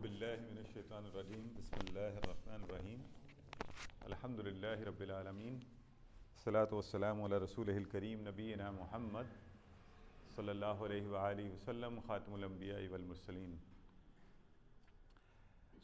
باللہ من الشیطان الرجیم بسم اللہ الرحمن الرحیم الحمد للہ رب العالمین الصلاۃ والسلام علی رسولہ الکریم نبینا محمد صلی اللہ علیہ وآلہ وسلم خاتم الانبیاء والمرسلین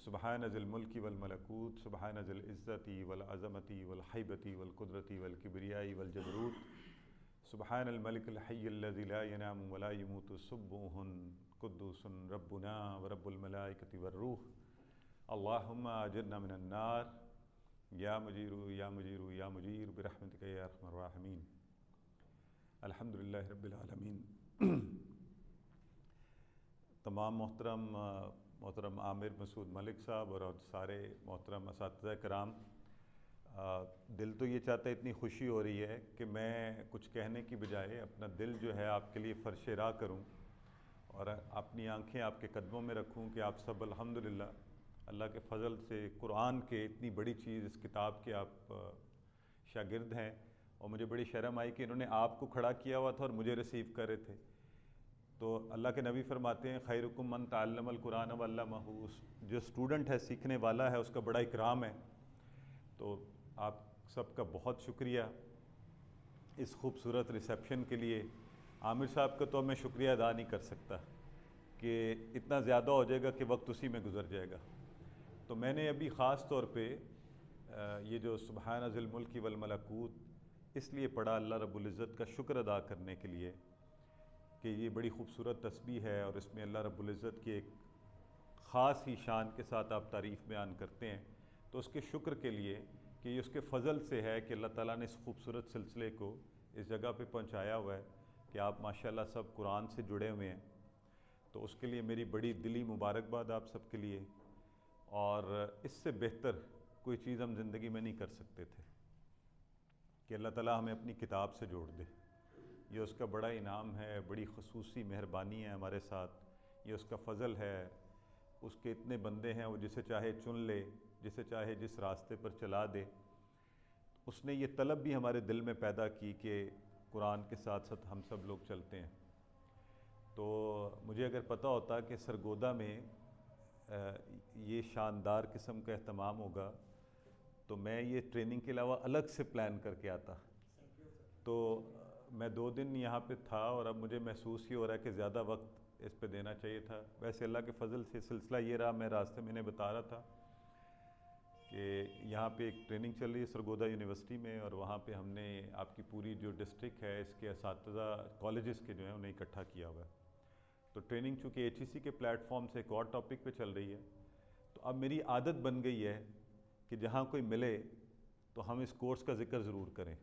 سبحان ذی الملک والملکوت سبحان ذی العزت والعظمت والحیبت والقدرت والکبریاء والجبروت سبحان الملک الحی الذی لا ینام ولا یموت سبوح قدوس ربنا ورب الملائکۃ والروح اللہم اجرنا من النار یا مجیر یا مجیر یا مجیر برحمتک یا ارحم الراحمین الحمدللہ رب العالمین۔ تمام محترم عامر مسعود ملک صاحب اور سارے محترم اساتذہ کرام، دل تو یہ چاہتا ہے، اتنی خوشی ہو رہی ہے کہ میں کچھ کہنے کی بجائے اپنا دل جو ہے آپ کے لیے فرش راہ کروں اور اپنی آنکھیں آپ کے قدموں میں رکھوں کہ آپ سب الحمدللہ اللہ کے فضل سے قرآن کے اتنی بڑی چیز، اس کتاب کے آپ شاگرد ہیں، اور مجھے بڑی شرم آئی کہ انہوں نے آپ کو کھڑا کیا ہوا تھا اور مجھے ریسیو کر رہے تھے۔ تو اللہ کے نبی فرماتے ہیں خیرکم من تعلم القرآن وعلمہ، جو اسٹوڈنٹ ہے، سیکھنے والا ہے، اس کا بڑا اکرام ہے۔ تو آپ سب کا بہت شکریہ اس خوبصورت ریسیپشن کے لیے۔ عامر صاحب کا تو میں شکریہ ادا نہیں کر سکتا کہ اتنا زیادہ ہو جائے گا کہ وقت اسی میں گزر جائے گا۔ تو میں نے ابھی خاص طور پہ یہ جو سبحان ذی الملک والملکوت اس لیے پڑھا اللہ رب العزت کا شکر ادا کرنے کے لیے کہ یہ بڑی خوبصورت تسبیح ہے اور اس میں اللہ رب العزت کی ایک خاص ہی شان کے ساتھ آپ تعریف بیان کرتے ہیں، تو اس کے شکر کے لیے کہ یہ اس کے فضل سے ہے کہ اللہ تعالیٰ نے اس خوبصورت سلسلے کو اس جگہ پہ پہنچایا ہوا ہے کہ آپ ماشاءاللہ سب قرآن سے جڑے ہوئے ہیں۔ تو اس کے لیے میری بڑی دلی مبارکباد آپ سب کے لیے، اور اس سے بہتر کوئی چیز ہم زندگی میں نہیں کر سکتے تھے کہ اللہ تعالیٰ ہمیں اپنی کتاب سے جوڑ دے۔ یہ اس کا بڑا انعام ہے، بڑی خصوصی مہربانی ہے ہمارے ساتھ، یہ اس کا فضل ہے۔ اس کے اتنے بندے ہیں، وہ جسے چاہے چن لے، جسے چاہے جس راستے پر چلا دے۔ اس نے یہ طلب بھی ہمارے دل میں پیدا کی کہ قرآن کے ساتھ ساتھ ہم سب لوگ چلتے ہیں۔ تو مجھے اگر پتہ ہوتا کہ سرگودا میں یہ شاندار قسم کا اہتمام ہوگا تو میں یہ ٹریننگ کے علاوہ الگ سے پلان کر کے آتا۔ تو میں 2 دن یہاں پہ تھا اور اب مجھے محسوس ہی ہو رہا ہے کہ زیادہ وقت اس پہ دینا چاہیے تھا۔ ویسے اللہ کے فضل سے سلسلہ یہ رہا، میں راستے میں انہیں بتا رہا تھا کہ یہاں پہ ایک ٹریننگ چل رہی ہے سرگودا یونیورسٹی میں، اور وہاں پہ ہم نے آپ کی پوری جو ڈسٹرکٹ ہے اس کے اساتذہ کالجز کے جو ہیں انہیں اکٹھا کیا ہوا ہے۔ تو ٹریننگ چونکہ ایچ ای سی کے پلیٹ فارم سے ایک اور ٹاپک پہ چل رہی ہے، تو اب میری عادت بن گئی ہے کہ جہاں کوئی ملے تو ہم اس کورس کا ذکر ضرور کریں۔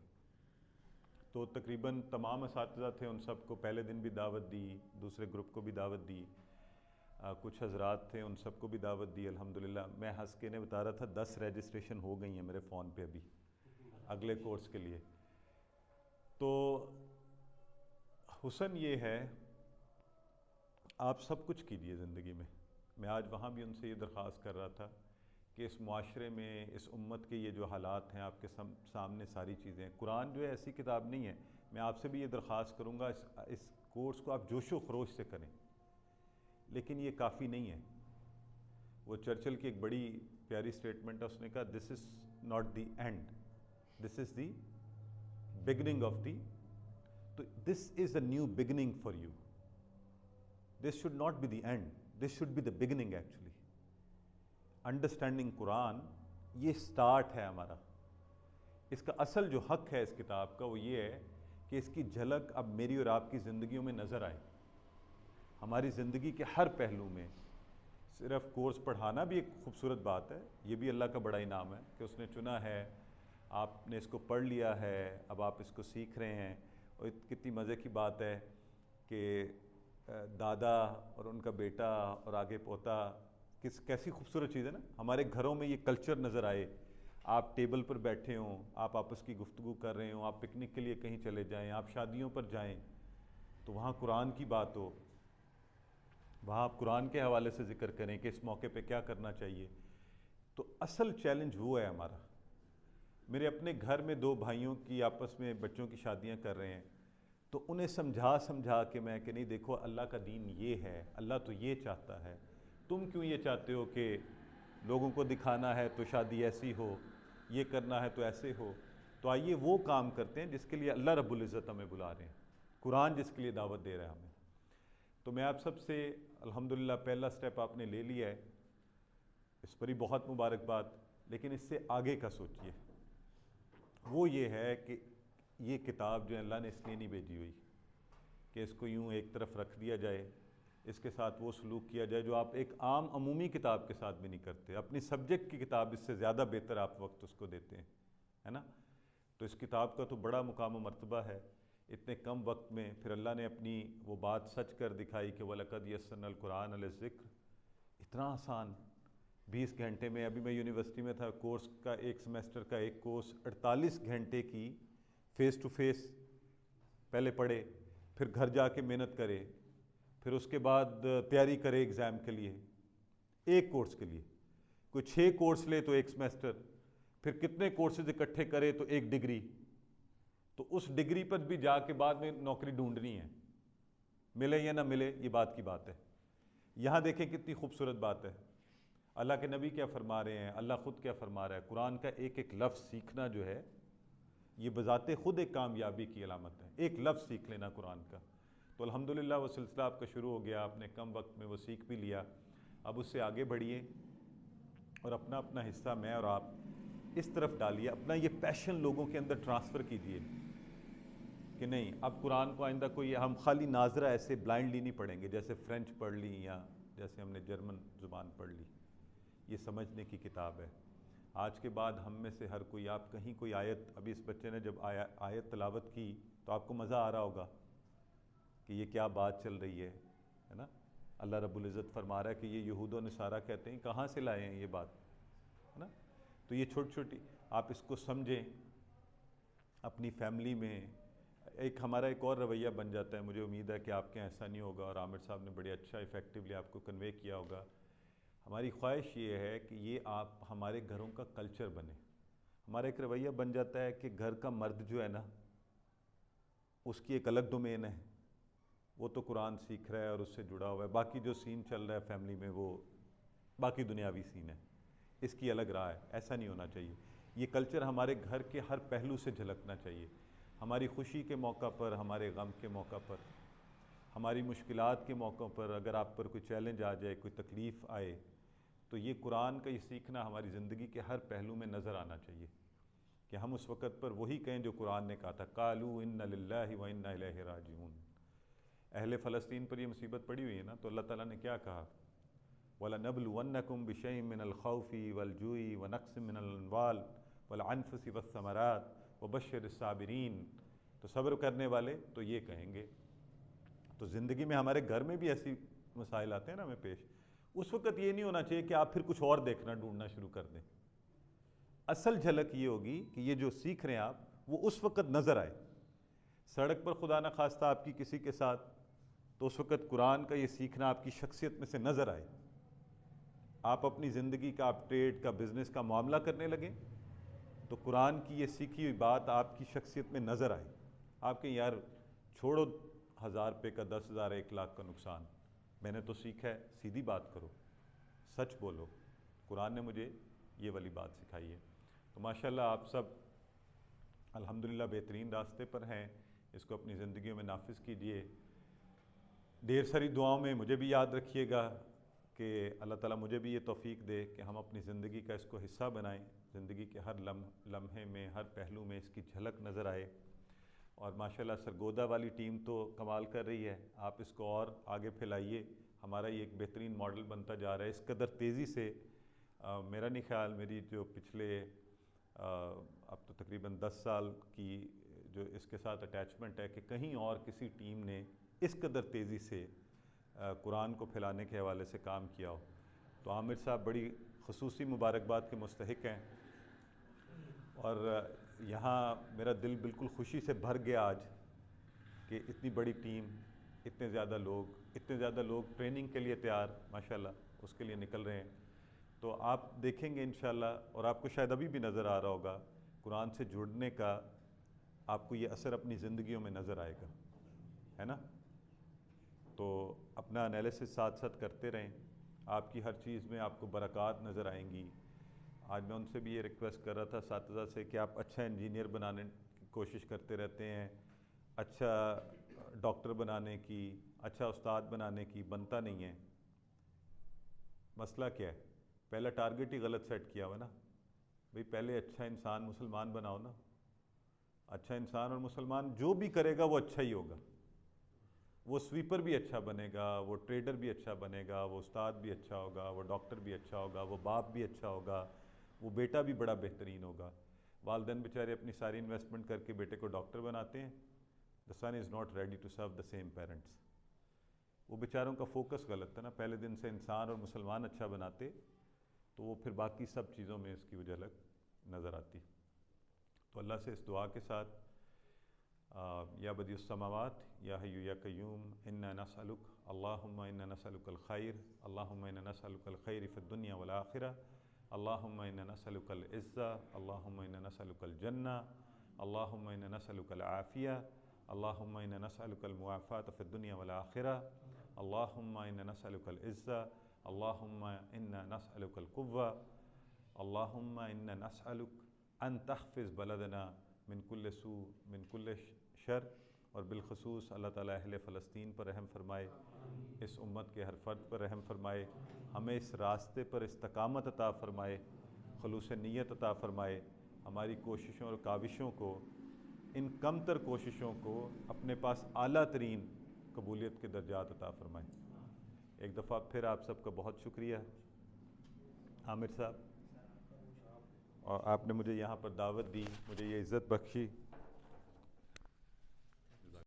تو تقریباً تمام اساتذہ تھے، ان سب کو پہلے دن بھی دعوت دی، دوسرے گروپ کو بھی دعوت دی، کچھ حضرات تھے ان سب کو بھی دعوت دی الحمدللہ۔ میں ہنس کے انہیں بتا رہا تھا 10 رجسٹریشن ہو گئی ہیں میرے فون پہ ابھی اگلے کورس کے لیے۔ تو حسن یہ ہے، آپ سب کچھ کیجئے زندگی میں۔ میں آج وہاں بھی ان سے یہ درخواست کر رہا تھا کہ اس معاشرے میں، اس امت کے یہ جو حالات ہیں، آپ کے سامنے ساری چیزیں ہیں۔ قرآن جو ہے ایسی کتاب نہیں ہے، میں آپ سے بھی یہ درخواست کروں گا اس کورس کو آپ جوش و خروش سے کریں، لیکن یہ کافی نہیں ہے۔ وہ چرچل کی ایک بڑی پیاری سٹیٹمنٹ ہے، اس نے کہا this is not the end, this is the beginning of the, تو this is a new beginning for you, this should not be the end, this should be the beginning actually. Understanding Quran یہ start ہے ہمارا۔ اس کا اصل جو حق ہے اس کتاب کا وہ یہ ہے کہ اس کی جھلک اب میری اور آپ کی زندگیوں میں نظر آئے، ہماری زندگی کے ہر پہلو میں۔ صرف کورس پڑھانا بھی ایک خوبصورت بات ہے، یہ بھی اللہ کا بڑا انعام ہے کہ اس نے چنا ہے، آپ نے اس کو پڑھ لیا ہے، اب آپ اس کو سیکھ رہے ہیں۔ اور کتنی مزے کی بات ہے کہ دادا اور ان کا بیٹا اور آگے پوتا، کیسی خوبصورت چیز ہے نا، ہمارے گھروں میں یہ کلچر نظر آئے۔ آپ ٹیبل پر بیٹھے ہوں، آپ آپس کی گفتگو کر رہے ہوں، آپ پکنک کے لیے کہیں چلے جائیں، آپ شادیوں پر جائیں تو وہاں قرآن کی بات ہو، وہاں آپ قرآن کے حوالے سے ذکر کریں کہ اس موقع پہ کیا کرنا چاہیے۔ تو اصل چیلنج وہ ہے ہمارا۔ میرے اپنے گھر میں 2 بھائیوں کی آپس میں بچوں کی شادیاں کر رہے ہیں، تو انہیں سمجھا کے میں کہ نہیں دیکھو اللہ کا دین یہ ہے، اللہ تو یہ چاہتا ہے، تم کیوں یہ چاہتے ہو کہ لوگوں کو دکھانا ہے تو شادی ایسی ہو، یہ کرنا ہے تو ایسے ہو؟ تو آئیے وہ کام کرتے ہیں جس کے لیے اللہ رب العزت ہمیں بلا رہے ہیں، قرآن جس کے لیے دعوت دے رہا ہے ہمیں۔ تو میں آپ سب سے الحمدللہ پہلا سٹیپ آپ نے لے لیا ہے، اس پر ہی بہت مبارکباد، لیکن اس سے آگے کا سوچئے۔ وہ یہ ہے کہ یہ کتاب جو اللہ نے اس لیے نہیں بھیجی ہوئی کہ اس کو یوں ایک طرف رکھ دیا جائے، اس کے ساتھ وہ سلوک کیا جائے جو آپ ایک عام عمومی کتاب کے ساتھ بھی نہیں کرتے۔ اپنی سبجیکٹ کی کتاب اس سے زیادہ بہتر آپ وقت اس کو دیتے ہیں، ہے نا؟ تو اس کتاب کا تو بڑا مقام و مرتبہ ہے، اتنے کم وقت میں پھر اللہ نے اپنی وہ بات سچ کر دکھائی کہ وَلَقَدْ يَسَّرْنَا الْقُرْآنَ لِلذِّكْرِ، اتنا آسان 20 گھنٹے میں۔ ابھی میں یونیورسٹی میں تھا، کورس کا ایک سمیسٹر کا ایک کورس 48 گھنٹے کی فیس ٹو فیس پہلے پڑھے، پھر گھر جا کے محنت کرے، پھر اس کے بعد تیاری کرے ایگزام کے لیے، ایک کورس کے لیے۔ کوئی 6 کورس لے تو ایک سمیسٹر، پھر کتنے کورسز اکٹھے کرے تو ایک ڈگری، تو اس ڈگری پر بھی جا کے بعد میں نوکری ڈھونڈنی ہے، ملے یا نہ ملے یہ بات کی بات ہے۔ یہاں دیکھیں کتنی خوبصورت بات ہے، اللہ کے نبی کیا فرما رہے ہیں، اللہ خود کیا فرما رہا ہے۔ قرآن کا ایک ایک لفظ سیکھنا جو ہے یہ بذات خود ایک کامیابی کی علامت ہے، ایک لفظ سیکھ لینا قرآن کا۔ تو الحمدللہ وہ سلسلہ آپ کا شروع ہو گیا، آپ نے کم وقت میں وہ سیکھ بھی لیا، اب اس سے آگے بڑھیے اور اپنا اپنا حصہ میں اور آپ اس طرف ڈالیے، اپنا یہ پیشن لوگوں کے اندر ٹرانسفر کیجئے کہ نہیں اب قرآن کو آئندہ کوئی ہم خالی ناظرہ ایسے بلائنڈلی نہیں پڑھیں گے جیسے فرینچ پڑھ لی یا جیسے ہم نے جرمن زبان پڑھ لی۔ یہ سمجھنے کی کتاب ہے۔ آج کے بعد ہم میں سے ہر کوئی، آپ کہیں کوئی آیت، ابھی اس بچے نے جب آیت تلاوت کی تو آپ کو مزہ آ رہا ہوگا کہ یہ کیا بات چل رہی ہے نا؟ اللہ رب العزت فرما رہا ہے کہ یہ یہود و نصارہ کہتے ہیں کہاں سے لائے ہیں یہ بات، ہے نا؟ تو یہ چھوٹی چھوٹی آپ اس کو سمجھیں اپنی فیملی میں۔ ہمارا ایک اور رویہ بن جاتا ہے، مجھے امید ہے کہ آپ کے یہاں ایسا نہیں ہوگا، اور عامر صاحب نے بڑے اچھا ایفیکٹولی آپ کو کنوے کیا ہوگا۔ ہماری خواہش یہ ہے کہ یہ آپ ہمارے گھروں کا کلچر بنے۔ ہمارا ایک رویہ بن جاتا ہے کہ گھر کا مرد جو ہے نا اس کی ایک الگ ڈومین ہے، وہ تو قرآن سیکھ رہا ہے اور اس سے جڑا ہوا ہے، باقی جو سین چل رہا ہے فیملی میں وہ باقی دنیاوی سین ہے، اس کی الگ راہ ہے۔ ایسا نہیں ہونا چاہیے۔ یہ کلچر ہمارے گھر کے ہر پہلو سے جھلکنا چاہیے، ہماری خوشی کے موقع پر، ہمارے غم کے موقع پر، ہماری مشکلات کے موقع پر، اگر آپ پر کوئی چیلنج آ جائے، کوئی تکلیف آئے، تو یہ قرآن کا یہ سیکھنا ہماری زندگی کے ہر پہلو میں نظر آنا چاہیے کہ ہم اس وقت پر وہی کہیں جو قرآن نے کہا تھا، قالوا انا للہ وانا الیہ راجعون۔ اہل فلسطین پر یہ مصیبت پڑی ہوئی ہے نا، تو اللہ تعالیٰ نے کیا کہا؟ وَلَنَبْلُوَنَّكُمْ بِشَيْءٍ مِّنَ الْخَوْفِ وَالْجُوعِ وَنَقْصٍ مِّنَ الْأَمْوَالِ وَالْأَنفُسِ وَالثَّمَرَاتِ وَبَشِّرِ الصَّابِرِينَ۔ تو صبر کرنے والے تو یہ کہیں گے۔ تو زندگی میں ہمارے گھر میں بھی ایسی مسائل آتے ہیں نا ہمیں پیش، اس وقت یہ نہیں ہونا چاہیے کہ آپ پھر کچھ اور دیکھنا ڈھونڈنا شروع کر دیں۔ اصل جھلک یہ ہوگی کہ یہ جو سیکھ رہے ہیں آپ وہ اس وقت نظر آئے۔ سڑک پر خدا نخواستہ آپ کی کسی کے ساتھ، تو اس وقت قرآن کا یہ سیکھنا آپ کی شخصیت میں سے نظر آئے۔ آپ اپنی زندگی کا، آپ ٹریڈ کا، بزنس کا معاملہ کرنے لگیں تو قرآن کی یہ سیکھی ہوئی بات آپ کی شخصیت میں نظر آئے۔ آپ کہیں یار چھوڑو 1000 روپے کا 10,000 1 لاکھ کا نقصان، میں نے تو سیکھا ہے، سیدھی بات کرو، سچ بولو، قرآن نے مجھے یہ والی بات سکھائی ہے۔ تو ماشاءاللہ آپ سب الحمدللہ بہترین راستے پر ہیں، اس کو اپنی زندگیوں میں نافذ کیجئے۔ ڈھیر ساری دعاؤں میں مجھے بھی یاد رکھیے گا کہ اللہ تعالیٰ مجھے بھی یہ توفیق دے کہ ہم اپنی زندگی کا اس کو حصہ بنائیں، زندگی کے ہر لمحے میں، ہر پہلو میں اس کی جھلک نظر آئے۔ اور ماشاءاللہ سرگودا والی ٹیم تو کمال کر رہی ہے، آپ اس کو اور آگے پھیلائیے، ہمارا یہ ایک بہترین ماڈل بنتا جا رہا ہے اس قدر تیزی سے۔ میرا نہیں خیال، میری جو پچھلے اب تو تقریباً 10 سال کی جو اس کے ساتھ اٹیچمنٹ ہے کہ کہیں اور کسی ٹیم نے اس قدر تیزی سے قرآن کو پھیلانے کے حوالے سے کام کیا ہو۔ تو عامر صاحب بڑی خصوصی مبارکباد کے مستحق ہیں، اور یہاں میرا دل بالکل خوشی سے بھر گیا آج کہ اتنی بڑی ٹیم، اتنے زیادہ لوگ ٹریننگ کے لیے تیار ماشاءاللہ اس کے لیے نکل رہے ہیں۔ تو آپ دیکھیں گے انشاءاللہ، اور آپ کو شاید ابھی بھی نظر آ رہا ہوگا قرآن سے جڑنے کا، آپ کو یہ اثر اپنی زندگیوں میں نظر آئے گا، ہے نا؟ تو اپنا انالیسس ساتھ ساتھ کرتے رہیں۔ آپ کی ہر چیز میں آپ کو برکات نظر آئیں گی۔ آج میں ان سے بھی یہ ریکویسٹ کر رہا تھا اساتذہ سے کہ آپ اچھا انجینئر بنانے کی کوشش کرتے رہتے ہیں، اچھا ڈاکٹر بنانے کی، اچھا استاد بنانے کی، بنتا نہیں ہے۔ مسئلہ کیا ہے؟ پہلا ٹارگٹ ہی غلط سیٹ کیا ہوا نا بھئی، پہلے اچھا انسان مسلمان بناؤ نا۔ اچھا انسان اور مسلمان جو بھی کرے گا وہ اچھا ہی ہوگا، وہ سویپر بھی اچھا بنے گا، وہ ٹریڈر بھی اچھا بنے گا، وہ استاد بھی اچھا ہوگا، وہ ڈاکٹر بھی اچھا ہوگا، وہ باپ بھی اچھا ہوگا، وہ بیٹا بھی بڑا بہترین ہوگا۔ والدین بیچارے اپنی ساری انویسٹمنٹ کر کے بیٹے کو ڈاکٹر بناتے ہیں، the son is not ready to serve the same parents۔ وہ بیچاروں کا فوکس غلط تھا نا، پہلے دن سے انسان اور مسلمان اچھا بناتے تو وہ پھر باقی سب چیزوں میں اس کی وجہ الگ نظر آتی۔ تو اللہ سے اس دعا کے ساتھ یا بدیع السماوات یا حی یا قیوم انا نسألک، اللہم انا نسألک الخیر، اللہم انا نسألک الخیر فی الدنیا والآخرہ، اللہم انا نسألک العزہ، اللہم انا نسألک الجنہ، اللہم انا نسألک العافیہ، اللہم انا نسألک المعافاة فی الدنیا والآخرہ، اللہم انا نسألک العزہ، اللہم انا نسألک القوة، اللہم انا نسألک ان تحفظ بلدنا من کل سوء من کل شر، اور بالخصوص اللہ تعالیٰ اہل فلسطین پر رحم فرمائے، اس امت کے ہر فرد پر رحم فرمائے، ہمیں اس راستے پر استقامت عطا فرمائے، خلوص نیت عطا فرمائے، ہماری کوششوں اور کاوشوں کو، ان کم تر کوششوں کو اپنے پاس اعلیٰ ترین قبولیت کے درجات عطا فرمائے۔ ایک دفعہ پھر آپ سب کا بہت شکریہ عامر صاحب، اور آپ نے مجھے یہاں پر دعوت دی، مجھے یہ عزت بخشی۔